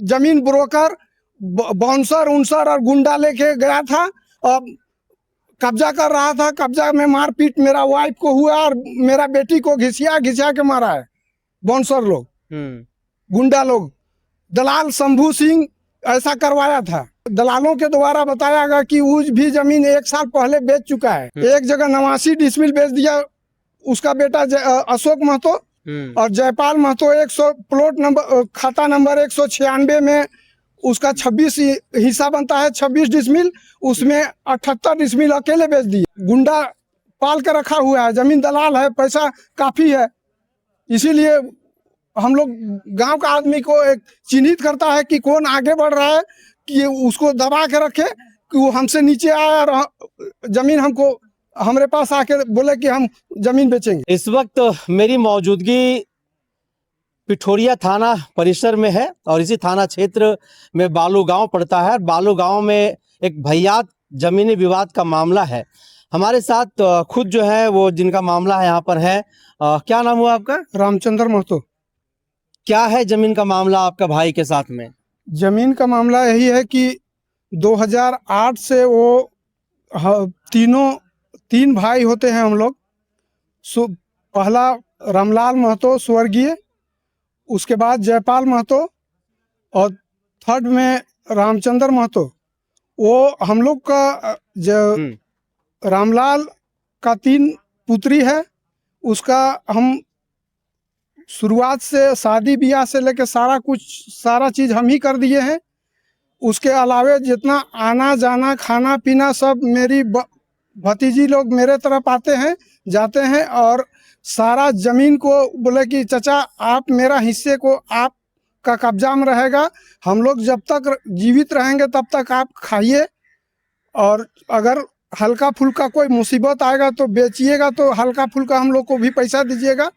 जमीन broker bouncer उनसर और गुंडा लेके गया था और कब्जा कर रहा था। कब्जा में मारपीट मेरा वाइफ को हुआ और मेरा बेटी को घिसिया घिसिया के मारा है बाउंसर लोग, गुंडा लोग। दलाल शंभू सिंह ऐसा करवाया था। दलालों के द्वारा बताया गया कि उस भी जमीन 1 साल पहले बेच चुका है। एक जगह 89 डिसमिल बेच दिया उसका बेटा अशोक महतो और जयपाल महतो 100 प्लॉट नंबर खाता नंबर 196 में उसका 26 हिस्सा बनता है, 26 डिसमिल, उसमें 78 डिसमिल अकेले बेच दिए। गुंडा पाल के रखा हुआ है, जमीन दलाल है, पैसा काफी है। इसीलिए हम लोग गांव का आदमी को एक चिन्हित करता है कि कौन आगे बढ़ रहा है, कि उसको दबा के रखे कि वो हमसे नीचे आया और जमीन हमको हमारे पास आके बोले कि हम जमीन बेचेंगे। इस वक्त मेरी मौजूदगी पिठोरिया थाना परिसर में है और इसी थाना क्षेत्र में बालू गांव पड़ता है। बालू गांव में एक भैयात जमीनी विवाद का मामला है। हमारे साथ खुद जो है वो जिनका मामला है यहाँ पर है। क्या नाम हुआ आपका? रामचंद्र महतो। क्या है जमीन का मामला आपका भाई के साथ में? जमीन का मामला यही है कि 2008 से वो तीन भाई होते हैं हम लोग। पहला रामलाल महतो स्वर्गीय, उसके बाद जयपाल महतो और थर्ड में रामचंद्र महतो। वो हम लोग का रामलाल का 3 पुत्री है। उसका हम शुरुआत से शादी ब्याह से लेकर सारा चीज हम ही कर दिए हैं। उसके अलावे जितना आना जाना खाना पीना सब मेरी भतीजी लोग मेरे तरफ आते हैं जाते हैं और सारा जमीन को बोले कि चाचा आप मेरा हिस्से को आपका कब्जा में रहेगा, हम लोग जब तक जीवित रहेंगे तब तक आप खाइए और अगर हल्का फुल्का कोई मुसीबत आएगा तो बेचिएगा तो हल्का फुल्का हम लोग को भी पैसा दीजिएगा।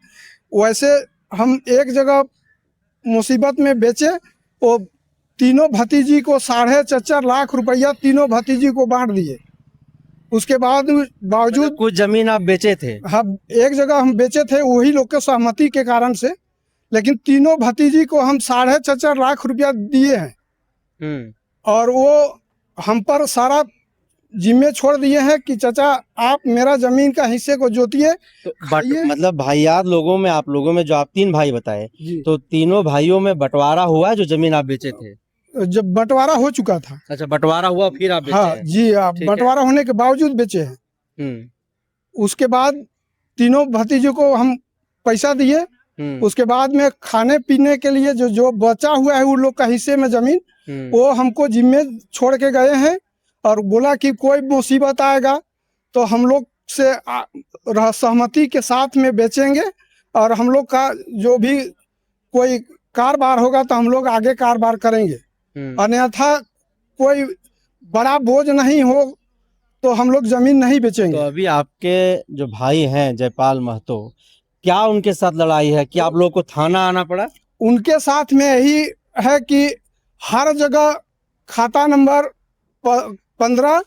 वैसे हम एक जगह मुसीबत में बेचे, वो तीनों भतीजी को 4.5 लाख रुपया तीनों भतीजी को बांट दिए। उसके बावजूद कुछ जमीन आप बेचे थे? हाँ, एक जगह हम बेचे थे वही लोग के सहमति के कारण से, लेकिन तीनों भतीजी को हम 4.5 लाख रुपया दिए हैं और वो हम पर सारा जिम्मे छोड़ दिए हैं कि चाचा आप मेरा जमीन का हिस्से को जोतिए। तो मतलब भाइयात लोगों में आप लोगों में जो आप 3 भाई बताए, तो तीनों भाइयों में बंटवारा हुआ है जो जमीन आप बेचे थे? जब बंटवारा हो चुका था। अच्छा, बंटवारा हुआ फिर आप बेचे? हाँ जी, आप बंटवारा होने के बावजूद बेचे हैं। उसके बाद तीनों भतीजों को हम पैसा दिए। उसके बाद में खाने पीने के लिए जो बचा हुआ है उन लोग का हिस्से में जमीन, वो हमको जिम्मे छोड़ के गए हैं और बोला कि कोई मुसीबत आएगा तो हम लोग से सहमति के साथ में बेचेंगे और हम लोग का जो भी कोई कारोबार होगा तो हम लोग आगे कारोबार करेंगे, अन्यथा कोई बड़ा बोझ नहीं हो तो हम लोग जमीन नहीं बेचेंगे। तो अभी आपके जो भाई हैं जयपाल महतो, क्या उनके साथ लड़ाई है? क्या आप लोग को थाना आना पड़ा? उनके साथ में यही है कि हर जगह खाता नंबर 15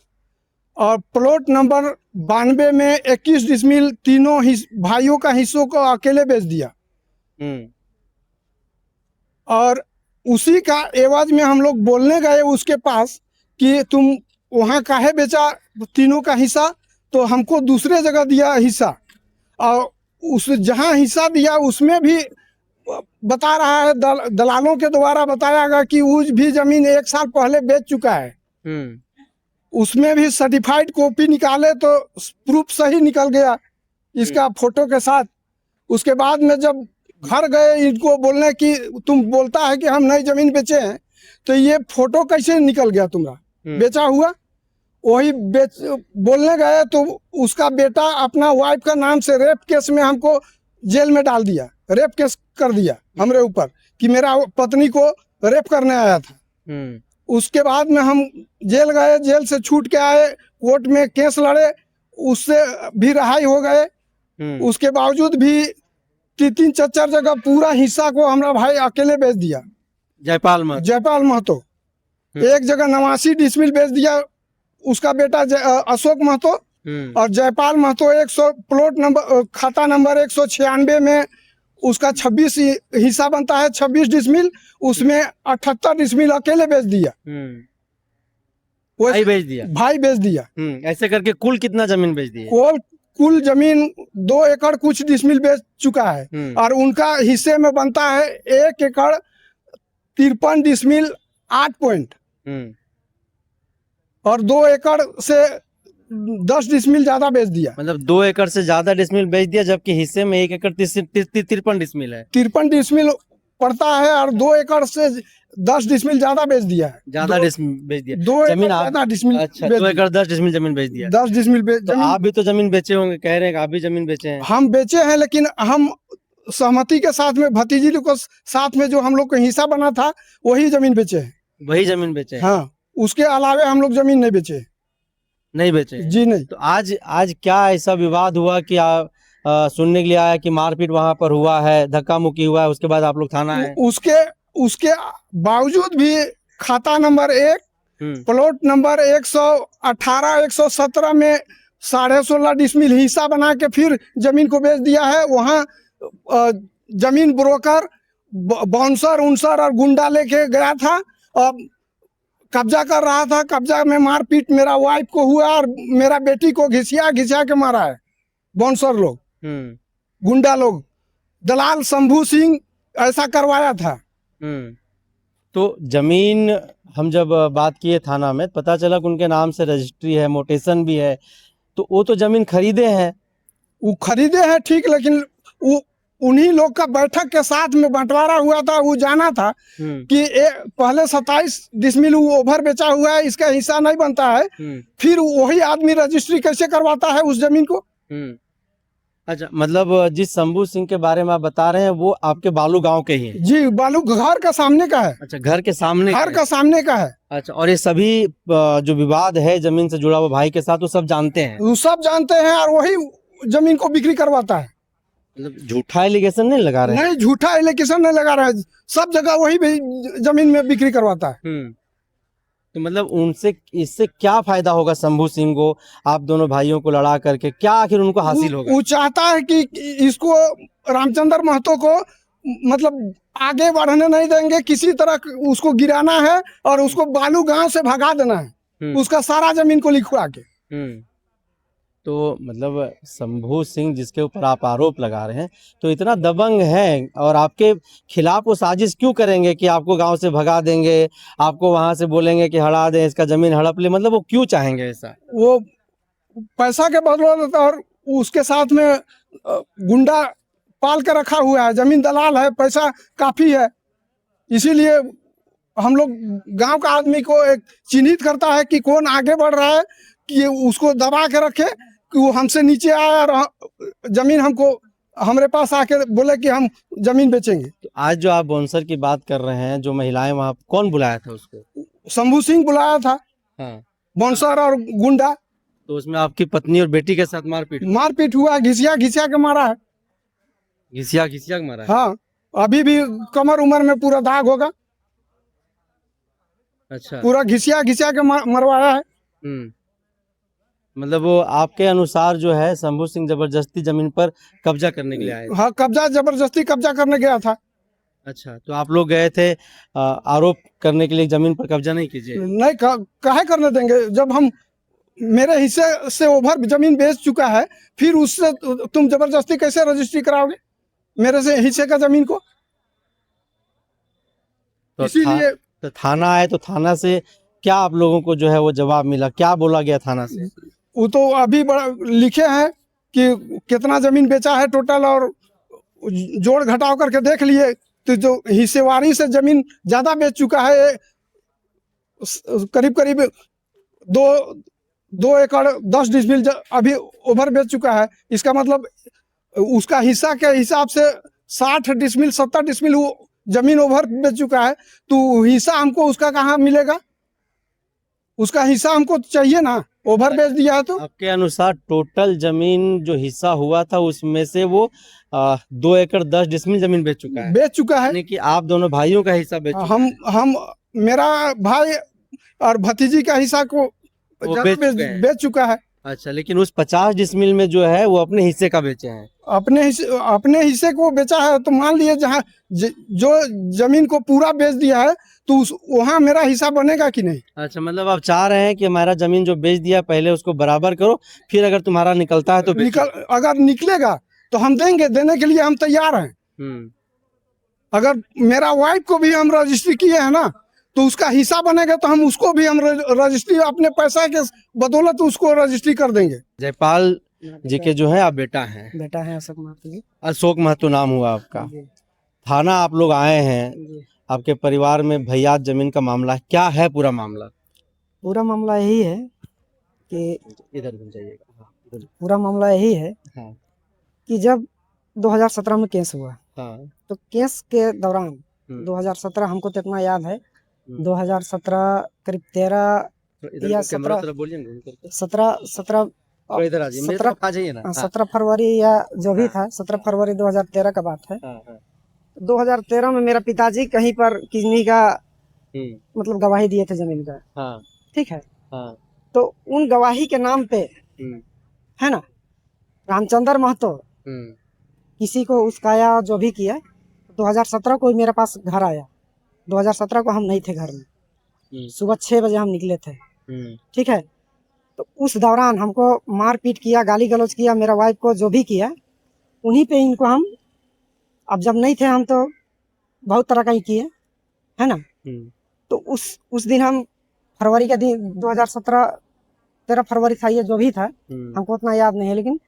और प्लॉट नंबर 92 में 21 डिसमिल तीनों भाइयों का हिस्सों को अकेले बेच दिया और उसी का एवज में हम लोग बोलने गए उसके पास कि तुम वहाँ काहे बेचा तीनों का हिस्सा, तो हमको दूसरे जगह दिया हिस्सा और उस जहाँ हिस्सा दिया उसमें भी बता रहा है दलालों के द्वारा बताया गया कि उस भी जमीन 1 साल पहले बेच चुका है। उसमें भी सर्टिफाइड कॉपी निकाले तो प्रूफ सही निकल गया इसका फोटो के साथ। उसके बाद में जब घर गए इनको बोलने कि तुम बोलता है कि हम नई जमीन बेचे हैं, तो ये फोटो कैसे निकल गया तुम्हारा बेचा हुआ? वही बोलने गए तो उसका बेटा अपना वाइफ का नाम से रेप केस में हमको जेल में डाल दिया, रेप केस कर दिया हमरे ऊपर कि मेरा पत्नी को रेप करने आया था। उसके बाद में हम जेल गए, जेल से छूट के आए, कोर्ट में केस लड़े, उससे भी रिहाई हो गए। उसके बावजूद भी 3-4 जगह पूरा हिस्सा को हमारा भाई अकेले बेच दिया। जयपाल महतो एक जगह 89 डिसमिल बेच दिया उसका बेटा अशोक महतो और जयपाल महतो 100 प्लॉट नंबर खाता नंबर 196 में उसका 26 हिस्सा बनता है, 26 डिसमिल, उसमें 78 डिसमिल अकेले बेच दिया। भाई बेच दिया। भाई बेच दिया। ऐसे करके कुल कितना जमीन बेच दी है? कुल जमीन 2 एकड़ कुछ डिसमिल बेच चुका है, और उनका हिस्से में बनता है 1 एकड़ 53 डिसमिल 8 पॉइंट, और 2 एकड़ से 10 डिसमिल ज्यादा बेच दिया। मतलब 2 एकड़ से ज्यादा डिसमिल बेच दिया, जबकि हिस्से में 1 एकड़ 53 डिसमिल है। 53 डिसमिल पड़ता है, और 2 एकड़ से 10 डिसमिल ज्यादा बेच दिया है। ज्यादा डिसमिल बेच दिया। 2 जमीन ज्यादा डिसमिल। अच्छा, 2 एकड़ 10 डिसमिल जमीन बेच दिया। 10 डिसमिल तो आप भी तो जमीन बेचे होंगे, कह रहे हैं कि आप भी जमीन बेचे हैं। हम बेचे हैं, लेकिन हम सहमति के साथ में भतीजी को साथ में जो हम लोग का हिस्सा बना था वही जमीन बेचे हैं। वही जमीन बेचे हैं? हाँ, उसके अलावे हम लोग जमीन नहीं बेचे। नहीं बेचे? जी नहीं। तो आज क्या ऐसा विवाद हुआ कि सुनने के लिए आया कि मारपीट वहां पर हुआ है, धक्का मुक्की हुआ है, उसके बाद आप लोग थाना आए? उसके बावजूद भी खाता नंबर 1 प्लॉट नंबर 118 117 में 16.5 डिसमिल हिस्सा बना के फिर जमीन को बेच दिया है। वहाँ जमीन ब्रोकर बाउंसर उनसर और गुंडा लेके गया था और कब्जा कर रहा था। कब्जा में मारपीट मेरा वाइफ को हुआ और मेरा बेटी को घिसिया के मारा है बाउंसर लोग, गुंडा लोग। दलाल शंभू सिंह ऐसा करवाया था। तो जमीन हम जब बात किए थाना में, पता चला कि उनके नाम से रजिस्ट्री है, मोटेशन भी है, तो वो तो जमीन खरीदे हैं। वो खरीदे हैं ठीक, लेकिन वो उन्हीं लोग का बैठक के साथ में बंटवारा हुआ था। वो जाना था कि पहले 27 डिसमिल वो ओवर बेचा हुआ है, इसका हिस्सा नहीं बनता है। फिर वही आदमी रजिस्ट्री कैसे करवाता है उस जमीन को? अच्छा, मतलब जिस शंभू सिंह के बारे में आप बता रहे हैं वो आपके बालू गांव के ही हैं? जी, बालू घर का सामने का है। अच्छा, घर के सामने? घर का सामने का है। अच्छा, और ये सभी जो विवाद है जमीन से जुड़ा हुआ भाई के साथ, वो सब जानते हैं? वो सब जानते हैं, और वही जमीन को बिक्री करवाता है। मतलब झूठा एलिगेशन नहीं लगा रहे? नहीं, झूठा एलिगेशन नहीं लगा रहा है। सब जगह वही जमीन में बिक्री करवाता है। तो मतलब उनसे इससे क्या फायदा होगा शंभू सिंह को, आप दोनों भाइयों को लड़ा करके? क्या आखिर उनको हासिल होगा? वो चाहता है कि इसको रामचंद्र महतो को मतलब आगे बढ़ने नहीं देंगे, किसी तरह उसको गिराना है और उसको बालू गांव से भगा देना है, उसका सारा जमीन को लिखवा के। तो मतलब शंभू सिंह जिसके ऊपर आप आरोप लगा रहे हैं, तो इतना दबंग है और आपके खिलाफ वो साजिश क्यों करेंगे कि आपको गांव से भगा देंगे, आपको वहां से बोलेंगे कि हड़ा दें, इसका जमीन हड़प ले? मतलब वो क्यों चाहेंगे ऐसा? वो पैसा के बदौलत, और उसके साथ में गुंडा पाल के रखा हुआ है, जमीन दलाल है, पैसा काफी है। इसीलिए हम लोग गांव का आदमी को एक चिन्हित करता है कि कौन आगे बढ़ रहा है, कि उसको दबा के रखे कि वो हमसे नीचे आए और जमीन हमको हमारे पास आके बोले कि हम जमीन बेचेंगे। तो आज जो आप बाउंसर की बात कर रहे हैं, जो महिलाएं, वहां कौन बुलाया था उसको? शंभू सिंह बुलाया था। हाँ, बाउंसर और गुंडा। तो उसमें आपकी पत्नी और बेटी के साथ मारपीट हुआ, घिसिया के मारा है। घिसिया के मारा है? हाँ, अभी भी कमर उमर में पूरा दाग होगा। अच्छा, पूरा घिसिया के मरवाया है। मतलब वो आपके अनुसार जो है शंभू सिंह जबरदस्ती जमीन पर कब्जा करने के लिए आए? हाँ, जबरदस्ती कब्जा करने गया था। अच्छा, तो आप लोग गए थे आरोप करने के लिए, जमीन पर कब्जा नहीं कीजिए? नहीं, काहे करने देंगे? जब हम मेरे हिस्से से ओवर जमीन बेच चुका है, फिर उससे तुम जबरदस्ती कैसे रजिस्ट्री कराओगे मेरे से हिस्से का जमीन को? तो इसीलिए तो थाना आए, तो थाना से क्या आप लोगों को जो है वो जवाब मिला? क्या बोला गया थाना से? वो तो अभी लिखे हैं कि कितना जमीन बेचा है टोटल, और जोड़ घटाव करके देख लिए तो जो हिस्सेवारी से जमीन ज्यादा बेच चुका है, करीब 2 एकड़ 10 डिसमिल अभी ओवर बेच चुका है। इसका मतलब उसका हिस्सा के हिसाब से 60 डिसमिल 70 डिसमिल वो जमीन ओवर बेच चुका है। तो हिस्सा हमको उसका कहाँ मिलेगा? उसका हिस्सा हमको चाहिए ना, ओवर बेच दिया है। तो आपके अनुसार टोटल जमीन जो हिस्सा हुआ था उसमें से वो 2 एकड़ 10 डिसमिल जमीन बेच चुका है? यानी कि आप दोनों भाइयों का हिस्सा बेच चुका है? हम मेरा भाई और भतीजी का हिस्सा को बेच चुका है। अच्छा, लेकिन उस 50 डिसमिल में जो है वो अपने हिस्से का बेचे हैं। अपने हिस्से को बेचा है, तो मान लिए जहाँ जो जमीन को पूरा बेच दिया है, तो उस वहाँ मेरा हिस्सा बनेगा कि नहीं? अच्छा, मतलब आप चाह रहे हैं कि हमारा जमीन जो बेच दिया पहले उसको बराबर करो, फिर अगर तुम्हारा निकलता है तो बेचो। अगर निकलेगा तो हम देंगे, देने के लिए हम तैयार हैं। हम्म। अगर मेरा वाइफ को भी हम रजिस्ट्री किए हैं ना, तो उसका हिस्सा बनेगा, तो हम उसको भी हम रजिस्ट्री अपने पैसा के बदौलत उसको रजिस्ट्री कर देंगे। जयपाल जी के जो है आप बेटा हैं। बेटा है अशोक महतो जी। अशोक महतो नाम हुआ आपका। जी, थाना आप लोग आए हैं, जी। आपके परिवार में भैया जमीन का मामला है, क्या है पूरा मामला? पूरा मामला यही है कि इधर घूम जाइएगा। हाँ, इधर। पूरा मामला यही है हाँ, कि जब 2017 में केस हुआ, हाँ। तो केस के दौरान हम्म। 2017 हमको तो इतना याद है, हम्म। 2017 करीब 13 इधर या कैमरा 17 तरफ बोलिए ना, घूम करके। 17 थोड़ा इधर आ जाइए, मेरे 17 तरफ आ जाइए ना। हाँ, 17 फरवरी या जो भी हाँ। था, 17 फरवरी 2013 का बात है। हाँ, हाँ। 2013 में मेरा पिताजी कहीं पर किसी का हम्म। मतलब गवाही दिए थे जमीन का, हाँ, ठीक है। हाँ। तो उन गवाही के नाम पे, हम्म। है ना, रामचंद्र महतो हम्म। किसी को उसकाया और जो भी किया। 2017 को मेरे पास घर आया। 2017 को हम नहीं थे घर में, सुबह 6 बजे हम निकले थे, ठीक है। तो उस दौरान हमको मारपीट किया, गाली गलौज किया, मेरा वाइफ को जो भी किया, उन्हीं पे इनको हम, अब जब नहीं थे हम तो बहुत तरह का ही किए, है ना। तो उस दिन हम फरवरी का दिन 2017 13 फरवरी था, ये जो भी था हमको उतना याद नहीं है, लेकिन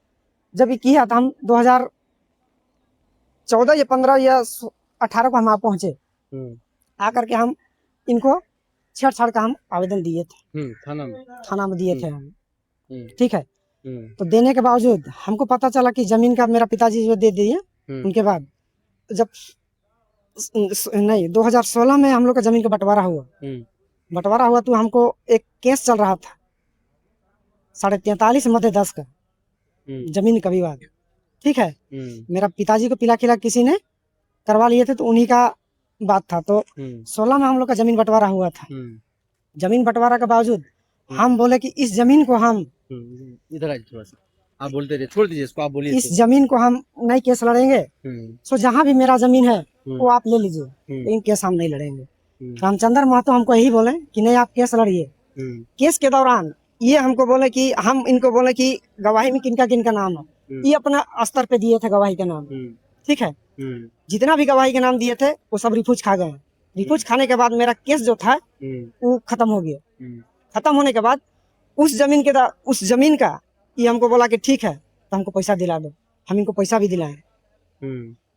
जब ये किया था हम 2014 या 15 या 18 को हम वहाँ पहुंचे। आकर के हम इनको छेड़छाड़ का हम आवेदन दिए थे, थाना में दिए थे हम, ठीक है। तो देने के बावजूद हमको पता चला कि जमीन का मेरा पिताजी जो दे दिए, उनके बाद जब नहीं 2016 में हम लोग का जमीन का बंटवारा हुआ तो हमको एक केस चल रहा था 43.5 मध्य 10 का जमीन का विवाद, ठीक है। मेरा पिताजी को पिला खिला किसी ने करवा लिए थे, तो उन्हीं का बात था। तो 16 में हम लोग का जमीन बंटवारा हुआ था। जमीन बंटवारा के बावजूद हम बोले कि इस जमीन को हम, इधर आइए थोड़ा सा, आप बोलते रहिए, छोड़ दीजिए इसको, आप बोलिए। इस जमीन को हम नहीं केस लड़ेंगे, सो जहाँ भी मेरा जमीन है वो आप ले लीजिए, लेकिन केस हम नहीं लड़ेंगे। रामचंद्र महतो हमको यही बोले कि नहीं आप केस लड़िए। केस के दौरान ये हमको बोले कि हम इनको बोले कि गवाही में किनका किनका नाम है, ये अपना स्तर पे दिए थे गवाही का नाम, ठीक है। जितना भी गवाही के नाम दिए थे वो सब रिफ्यूज खा गए। रिफ्यूज खाने के बाद मेरा केस जो था वो खत्म हो गया। खत्म होने के बाद उस जमीन का ये हमको बोला कि ठीक है तो हमको पैसा दिला दो। हम इनको पैसा भी दिलाए,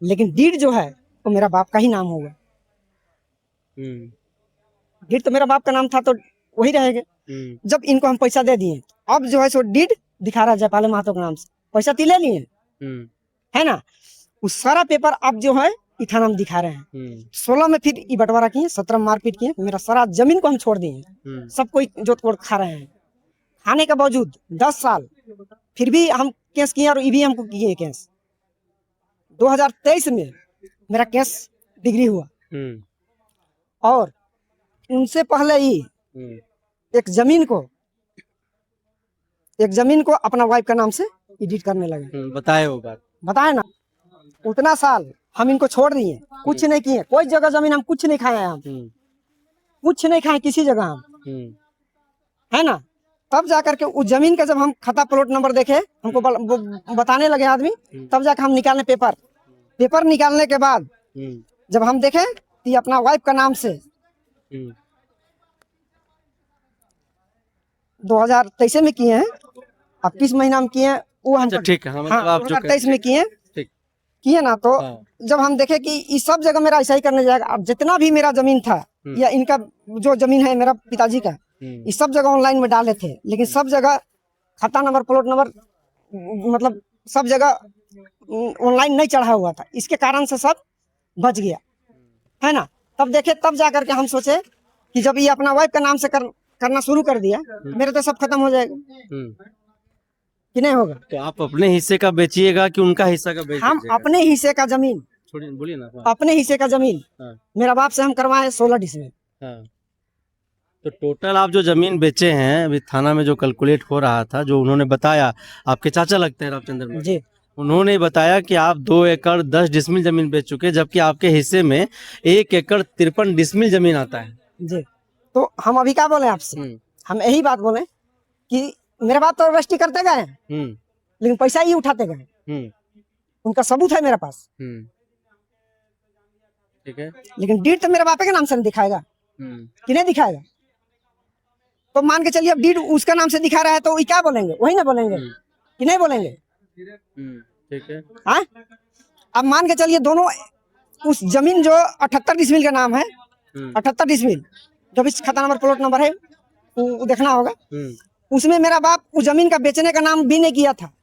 लेकिन डीड जो है वो मेरा बाप का ही नाम होगा। डीड तो मेरा बाप का नाम था तो वही रहेगा। जब इनको हम पैसा दे दिए, अब जो है सो डीड दिखा रहा है जयपाल महतो के नाम से, पैसा तो ले लिए, है ना। उस सारा पेपर अब जो है ई थाना में दिखा रहे हैं। 16 में फिर ई बंटवारा किए, 17 में मारपीट किए, मेरा सारा जमीन को हम छोड़ दिए। सब कोई जोत कोड़ खा रहे हैं। खाने के बावजूद 10 साल फिर भी हम केस किए और ये भी हमको किए केस। 2023 में मेरा केस डिग्री हुआ, और उनसे पहले ही एक जमीन को अपना वाइफ का नाम से एडिट करने लगे। बताए वो बात, बताए ना। उतना साल हम इनको छोड़ दिए, कुछ नहीं किए, कोई जगह जमीन हम कुछ नहीं खाए, हम कुछ नहीं खाए किसी जगह हम, है ना। तब जाकर के उस जमीन का जब हम खाता प्लॉट नंबर देखे, हमको बताने लगे आदमी, तब जाकर हम निकालने पेपर निकालने के बाद जब हम देखे तो ये अपना वाइफ का नाम से 2023 में किए हैं। अब किस महीना में किए हैं वो हम, ठीक है, हाँ 2023 में किए ना। तो जब हम देखे कि इस सब जगह मेरा ऐसा ही करने जाएगा, अब जितना भी मेरा जमीन था या इनका जो जमीन है मेरा पिताजी का, इस सब जगह ऑनलाइन में डाले थे, लेकिन सब जगह खाता नंबर प्लॉट नंबर मतलब सब जगह ऑनलाइन नहीं चढ़ा हुआ था। इसके कारण से सब बच गया, है ना। तब देखे, तब जाकर के हम सोचे कि जब ये अपना वाइफ का नाम से करना शुरू कर दिया, मेरे तो सब खत्म हो जाएगा कि नहीं होगा। तो आप अपने हिस्से का बेचिएगा कि उनका हिस्सा का बेच हम दीजिएगा? अपने हिस्से का जमीन, छोड़िए, बोलिए ना। अपने हिस्से का जमीन मेरा बाप से हम करवाए 16 डिसमिल। तो टोटल आप जो जमीन बेचे हैं अभी थाना में जो कैलकुलेट हो रहा था, जो उन्होंने बताया, आपके चाचा लगते हैं रामचंद्र महतो, जी उन्होंने बताया कि आप 2 एकड़ 10 डिसमिल जमीन बेच चुके, जबकि आपके हिस्से में 1 एकड़ 53 डिसमिल जमीन आता है। जी। तो हम अभी क्या बोले आपसे, हम यही बात बोले कि मेरे बाप तो रजिस्ट्री करते गए हैं, लेकिन पैसा ही उठाते गए, उनका सबूत है मेरे पास। ठीक है, लेकिन डीड तो मेरे बापे के नाम से नहीं दिखाएगा कि नहीं दिखाएगा। तो मान के चलिए अब डीड उसका नाम से दिखा रहा है तो क्या बोलेंगे, वही ना बोलेंगे कि नहीं बोलेंगे। ठीक है। हाँ, अब मान के चलिए दोनों उस जमीन जो 78 डिसमिल का नाम है, 78 डिसमिल जो भी खाता नंबर प्लॉट नंबर है वो देखना होगा, उसमें मेरा बाप उस जमीन का बेचने का नाम भी नहीं किया था,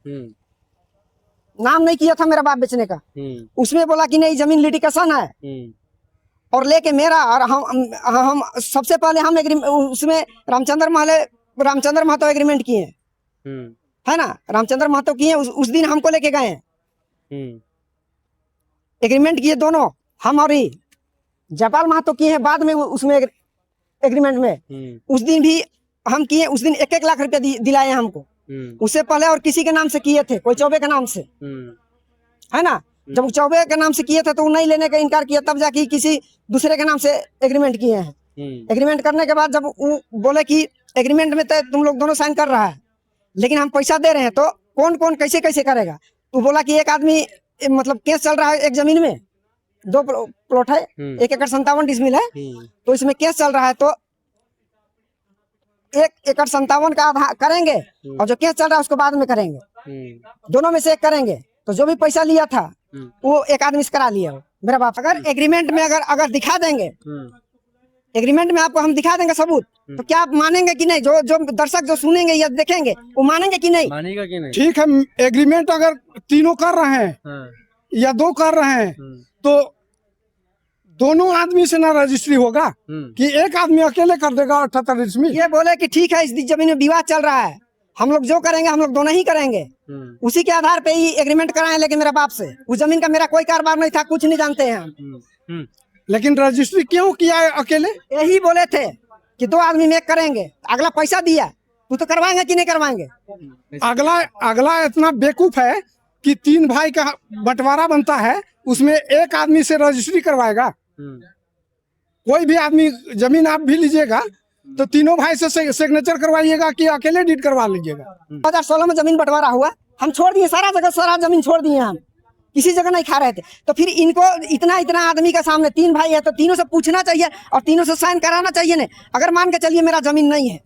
नाम नहीं किया था मेरा बाप बेचने का। उसमें बोला कि नहीं जमीन लिटिगेशन है, और लेके मेरा और हम सबसे पहले हम उसमें रामचंद्र महतो एग्रीमेंट किए, है ना, रामचंद्र महतो किए, उस दिन हमको लेके गए हैं, एग्रीमेंट किए दोनों, हम और ही जयपाल महतो किए हैं बाद में उसमें एग्रीमेंट में। उस दिन भी हम किए, उस दिन 1-1 लाख रुपया दिलाए हमको, उससे पहले और किसी के नाम से किए थे, कोई चौबे के नाम से, है ना। जब चौबे के नाम से किए थे तो वो नहीं लेने का इनकार किया, तब जाके किसी दूसरे के नाम से एग्रीमेंट किए हैं। एग्रीमेंट करने के बाद जब वो बोले कि एग्रीमेंट में तो तुम लोग दोनों साइन कर रहा है, लेकिन हम पैसा दे रहे हैं, तो कौन कौन कैसे कैसे करेगा। तो बोला कि एक आदमी, मतलब केस चल रहा है एक जमीन में, 2 प्लॉट है, 1 एकड़ 57 डिसमिल है, तो इसमें केस चल रहा है, तो 1 एकड़ 57 का आधा करेंगे और जो केस चल रहा है उसको बाद में करेंगे, दोनों में से एक करेंगे। तो जो भी पैसा लिया था वो एक आदमी से करा लिया मेरा बाप। अगर एग्रीमेंट में अगर दिखा देंगे, एग्रीमेंट में आपको हम दिखा देंगे सबूत, तो क्या आप मानेंगे कि नहीं, जो दर्शक जो सुनेंगे या देखेंगे वो मानेंगे कि नहीं। मानेगा कि नहीं। ठीक है, एग्रीमेंट अगर तीनों कर रहे हैं या 2 कर रहे हैं, तो दोनों आदमी से ना रजिस्ट्री होगा कि एक आदमी अकेले कर देगा 78 डिसमिल। ये बोले कि ठीक है, इस जमीन में विवाद चल रहा है, हम लोग जो करेंगे हम लोग दोनों ही करेंगे, उसी के आधार पे ही एग्रीमेंट कराए। लेकिन मेरा बाप से उस जमीन का मेरा कोई कारोबार नहीं था, कुछ नहीं जानते हैं हम। लेकिन रजिस्ट्री क्यों किया है अकेले? यही बोले थे कि 2 आदमी में करेंगे, अगला पैसा दिया, तू तो करवाएंगे कि नहीं करवाएंगे। अगला इतना बेवकूफ है कि 3 भाई का बंटवारा बनता है, उसमें एक आदमी से रजिस्ट्री करवाएगा। कोई भी आदमी जमीन आप भी लीजिएगा तो तीनों भाई से सिग्नेचर करवाइएगा कि अकेले डीड करवा लीजिएगा। 2016 में जमीन बंटवारा हुआ, हम छोड़ दिए सारा जगह, सारा जमीन छोड़ दिए हम, किसी जगह नहीं खा रहे थे। तो फिर इनको इतना आदमी के सामने 3 भाई है तो तीनों से पूछना चाहिए और तीनों से साइन कराना चाहिए। नहीं, अगर मान के चलिए मेरा जमीन नहीं है,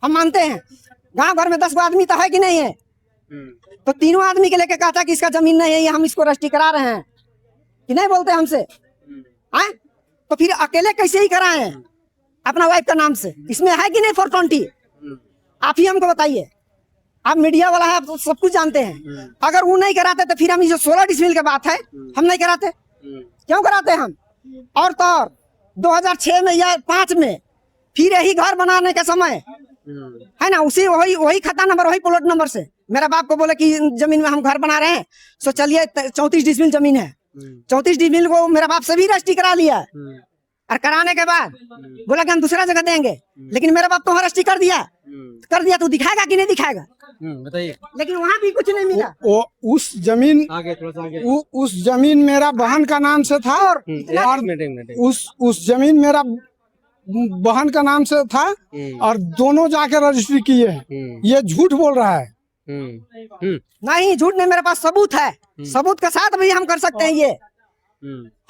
हम मानते हैं गांव भर में 10 आदमी तो है कि नहीं है, तो तीनों आदमी के लेके कहता कि इसका जमीन नहीं है, ये हम इसको रजिस्ट्री करा रहे हैं कि नहीं बोलते हमसे। तो फिर अकेले कैसे ही कराए अपना वाइफ का नाम से, इसमें है कि नहीं 420? आप ही हमको बताइए, आप मीडिया वाला है, आप सब कुछ जानते हैं। अगर वो नहीं कराते तो फिर हम जो 16 डिसमिल की बात है हम नहीं कराते, क्यों कराते हम। और तो और 2006 में या 5 में फिर यही घर बनाने के समय है ना, उसी वही खाता नंबर, वही प्लॉट नंबर से मेरा बाप को बोले कि जमीन में हम घर बना रहे हैं, सो चलिए 34 डिसमिल जमीन है, 34 डिसमिल को मेरा बाप से भी रजिस्ट्री करा लिया। और कराने के बाद बोला कि हम दूसरा जगह देंगे, लेकिन मेरा बाप तो रजिस्ट्री कर दिया तो दिखाएगा कि नहीं दिखाएगा, बताइए। लेकिन वहाँ भी कुछ नहीं मिला। वो उस जमीन आगे थोड़ा सा आगे। उस जमीन मेरा बहन का नाम से था, और उस जमीन मेरा बहन का नाम से था, और दोनों जाके रजिस्ट्री किए हैं। ये झूठ बोल रहा है। नहीं, झूठ नहीं, मेरे पास सबूत है, सबूत के साथ भी हम कर सकते हैं। ये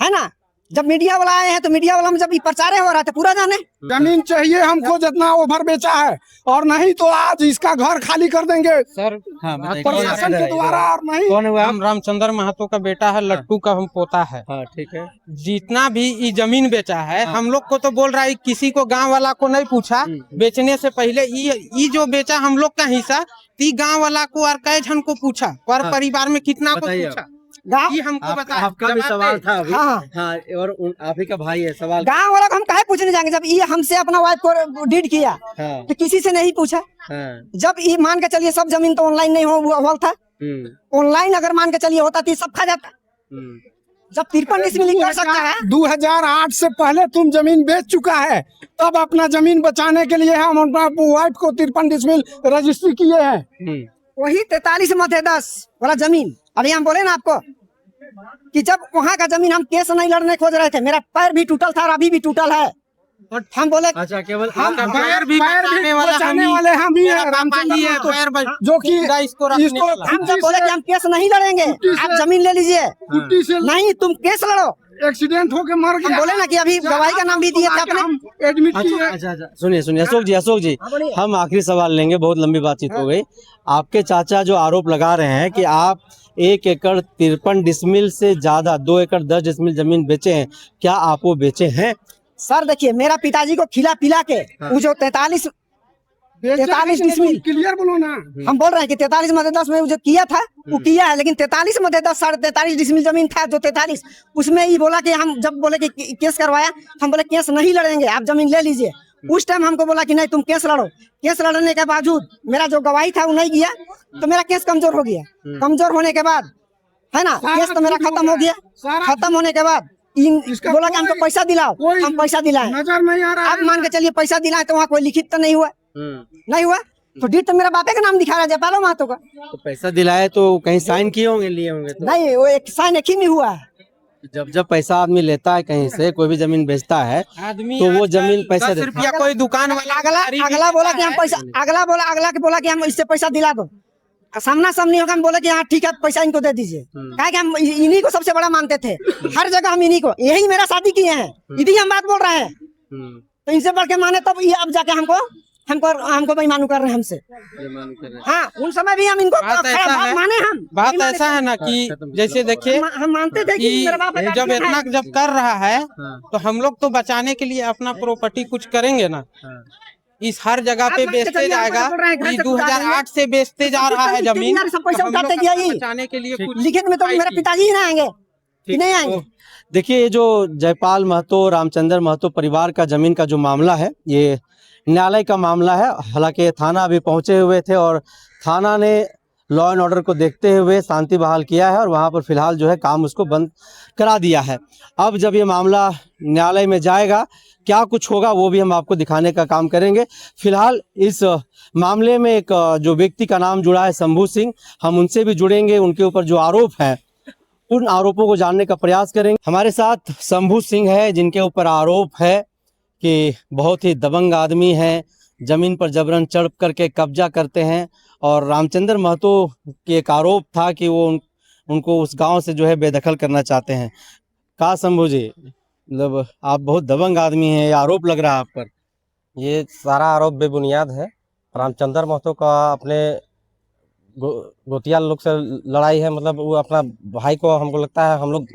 है ना, जब मीडिया वाला आए हैं तो मीडिया वाला में जब प्रचार हो रहा था पूरा जाने। जमीन चाहिए हमको जितना ओवर बेचा है, और नहीं तो आज इसका घर खाली कर देंगे सर। हाँ, प्रशासन के द्वारा। और नहीं, कौन हुआ? हम रामचंद्र महतो का बेटा है, लट्टू का हम पोता है। हाँ, ठीक है। जितना भी ये जमीन बेचा है, हम लोग को तो बोल रहा है, किसी को गांव वाला को नहीं पूछा बेचने से पहले। ये जो बेचा हम लोग का हिस्सा, ती गांव वाला को और कई जन को पूछा, पर परिवार में कितना को पूछा, ये हमको बता। आपका भी सवाल था अभी। हाँ, हाँ, और आप ही का भाई है सवाल। गाँव वाला को हम काहे पूछने जाएंगे, जब ये हमसे अपना वाइफ को डीड किया तो किसी से नहीं पूछा। जब ये मान के चलिए सब जमीन तो ऑनलाइन नहीं हुआ था, ऑनलाइन अगर मान के चलिए होता तो सब खा जाता। जब 53 डिसमिल कर सकता है 2008 से पहले तुम जमीन बेच चुका है, तब अपना जमीन बचाने के लिए हम अपना वाइफ को 53 डिसमिल रजिस्ट्री किए हैं। वही 43 मध्य 10 वाला जमीन अभी हम बोले ना आपको कि जब वहाँ का जमीन हम केस नहीं लड़ने खोज रहे थे, मेरा पैर भी टूटल था और अभी भी टूटल है। और हम बोले अच्छा, केवल हम पैर भी बचाने वाले हम ही हैं, रामचंद्र रामचंद्र महतो है, जो कि इसको रखने इसको वाला। हम जब बोले कि हम केस नहीं लड़ेंगे, आप जमीन ले लीजिए, कुट्टी से नहीं तुम केस लड़ो। एक्सीडेंट होके मर हम गया। बोले ना कि अभी गवाही का नाम भी दिए थे आपने। एडमिट अच्छा किए। अच्छा अच्छा, सुनिए सुनिए अशोक जी हाँ, बोलिए। हम आखिरी सवाल लेंगे, बहुत लंबी बातचीत हो गई। आपके चाचा जो आरोप लगा रहे हैं कि आप 1 एकड़ 53 डिसमिल से ज्यादा 2 एकड़ 10 डिसमिल जमीन बेचे हैं, क्या आप वो बेचे हैं? सर देखिए, मेरा पिताजी को खिला पिला के वो जो 43 डिसमिल क्लियर बोलो ना। हम बोल रहे हैं कि 43 मध्य 10 में वो जो किया था वो किया है, लेकिन 43 मध्य 10 43.5 डिसमिल जमीन था जो 43 उसमें ये बोला कि हम जब बोले कि केस करवाया, हम बोले केस नहीं लड़ेंगे, आप जमीन ले लीजिए। उस टाइम हमको बोला कि नहीं तुम केस लड़ो। केस लड़ने के बावजूद मेरा जो गवाही था वो नहीं गया, तो मेरा केस कमजोर हो गया। कमजोर होने के बाद है ना, केस तो मेरा खत्म हो गया। खत्म होने के बाद बोला कि हमको पैसा दिलाओ, हम पैसा दिलाए। नजर नहीं आ रहा अब मान के चलिए पैसा दिलाए तो वहाँ कोई लिखित तो नहीं हुआ, नहीं हुआ तो डीड तो मेरा बापे का नाम दिखा रहा है, जयपालो महतो का। तो पैसा दिलाए तो कहीं साइन किए होंगे, लिए होंगे तो? नहीं, वो एक साइन एक ही में हुआ है। जब पैसा आदमी लेता है कहीं से, कोई भी जमीन बेचता है, आदमी तो वो आजकल जमीन पैसा 10 देता है। रुपया कोई दुकान वाला अगला बोला कि हम पैसा, अगला के बोला कि हम इससे पैसा दिला दो। सामना सामनी होकर हम बोले कि हाँ ठीक है पैसा इनको दे दीजिए, कहा कि हम इन्हीं को सबसे बड़ा मानते थे। हर जगह हम इन्हीं को, यही मेरा शादी किए हैं, इन्हीं हम बात बोल रहे हैं, तो इनसे बढ़ के माने तब ये अब जाके हमको बेईमानी कर रहे हैं हमसे। हाँ, उन समय भी हम इनको बात ऐसा है, माने हम बात ऐसा है ना कि जैसे देखिए हम मानते थे कि मेरा बाप कि जब इतना जब कर रहा है तो हम लोग तो बचाने के लिए अपना प्रॉपर्टी कुछ करेंगे ना। इस हर जगह पे आप बेचते चलिए, जाएगा। बोल रहे हैं, घर ये से कुछ 2008 से बेचते जा रहा है जमीन, सब पैसा तो हम लोग उठाते गया अपना ही। बचाने के लिए कुछ लिखित में तो मेरे पिताजी ही ना आएंगे कि नहीं आएंगे। तो देखिए, ये जो जयपाल महतो, रामचंद्र महतो परिवार का जमीन का जो मामला है, ये न्यायालय का मामला है। हालांकि थाना अभी पहुंचे हुए थे और थाना ने लॉ एंड ऑर्डर को देखते हुए शांति बहाल किया है और वहां पर फिलहाल जो है काम उसको बंद करा दिया है। अब जब ये मामला न्यायालय में जाएगा, क्या कुछ होगा वो भी हम आपको दिखाने का काम करेंगे। फिलहाल इस मामले में एक जो व्यक्ति का नाम जुड़ा है शंभू सिंह, हम उनसे भी जुड़ेंगे, उनके ऊपर जो आरोप है उन आरोपों को जानने का प्रयास करेंगे। हमारे साथ शंभू सिंह है, जिनके ऊपर आरोप है कि बहुत ही दबंग आदमी हैं, जमीन पर जबरन चढ़ करके कब्जा करते हैं। और रामचंद्र महतो के एक आरोप था कि वो उनको उस गांव से जो है बेदखल करना चाहते हैं। का शंभू जी, मतलब आप बहुत दबंग आदमी हैं, ये आरोप लग रहा है आप पर। ये सारा आरोप बेबुनियाद है। रामचंद्र महतो का अपने गोतिया लोग से लड़ाई है, मतलब वो अपना भाई को, हमको लगता है हम लोग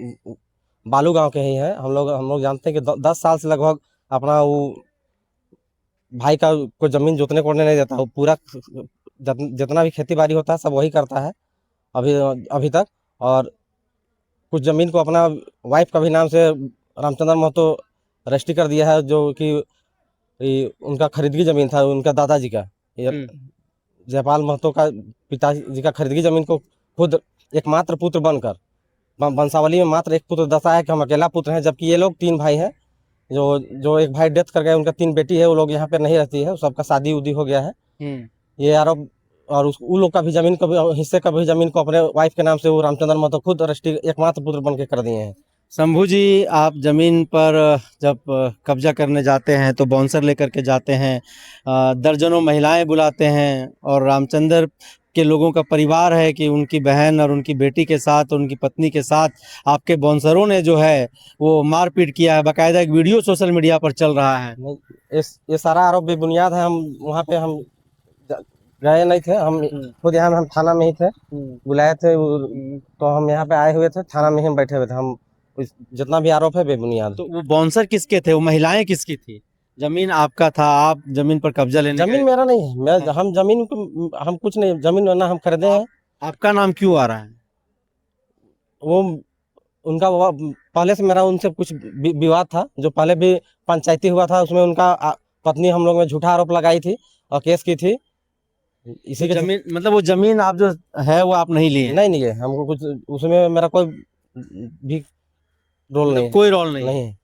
बालू गांव के ही हैं, हम लोग जानते हैं कि 10 साल से लगभग अपना वो भाई का कोई जमीन जोतने कोड़ने नहीं देता। वो पूरा जितना भी खेती बाड़ी होता है सब वही करता है अभी तक। और कुछ जमीन को अपना वाइफ का भी नाम से रामचंद्र महतो रजिस्ट्री कर दिया है, जो कि उनका खरीदगी जमीन था, उनका दादाजी का, जयपाल महतो का पिताजी का खरीदगी जमीन को खुद एकमात्र पुत्र बनकर वंशावली में मात्र एक पुत्र दर्शाया कि हम अकेला पुत्र हैं, जबकि ये लोग 3 भाई हैं। जो एक भाई डेथ कर गए, उनका 3 बेटी है, वो लोग यहाँ पे नहीं रहती है, सबका शादी उदी हो गया है। ये आरोप, और उन लोग का भी जमीन का भी हिस्से का भी जमीन को अपने वाइफ के नाम से वो रामचंद्र महतो खुद रजिस्ट्री एकमात्र पुत्र बन के कर दिए हैं। शंभू जी, आप जमीन पर जब कब्जा करने जाते हैं तो बाउंसर लेकर के जाते हैं, दर्जनों महिलाएं बुलाते हैं, और रामचंद्र के लोगों का परिवार है कि उनकी बहन और उनकी बेटी के साथ, उनकी पत्नी के साथ आपके बाउंसरों ने जो है वो मारपीट किया है। बाकायदा एक वीडियो सोशल मीडिया पर चल रहा है। ये सारा आरोप बेबुनियाद है। हम वहाँ पे हम गए नहीं थे, हम खुद यहाँ हम थाना में ही थे, बुलाए थे तो हम यहाँ पे आए हुए थे, थाना में ही हम बैठे हुए थे। हम जितना भी आरोप है बेबुनियाद। तो वो बाउंसर किसके थे, वो महिलाएं किसकी थी? जमीन आपका था, आप जमीन पर कब्जा लेने जमीन मेरा नहीं है, हम जमीन को, हम कुछ नहीं, जमीन ना हम खरीदे हैं। आपका नाम क्यों आ रहा है? वो उनका पहले से मेरा उनसे कुछ विवाद था, जो पहले भी पंचायती हुआ था, उसमें उनका पत्नी हम लोग में झूठा आरोप लगाई थी और केस की थी। इसी के जमीन, मतलब वो जमीन आप जो है वो आप नहीं लिए? नहीं है, हमको कुछ उसमें मेरा कोई भी रोल नहीं है। कोई रोल नहीं नहीं है।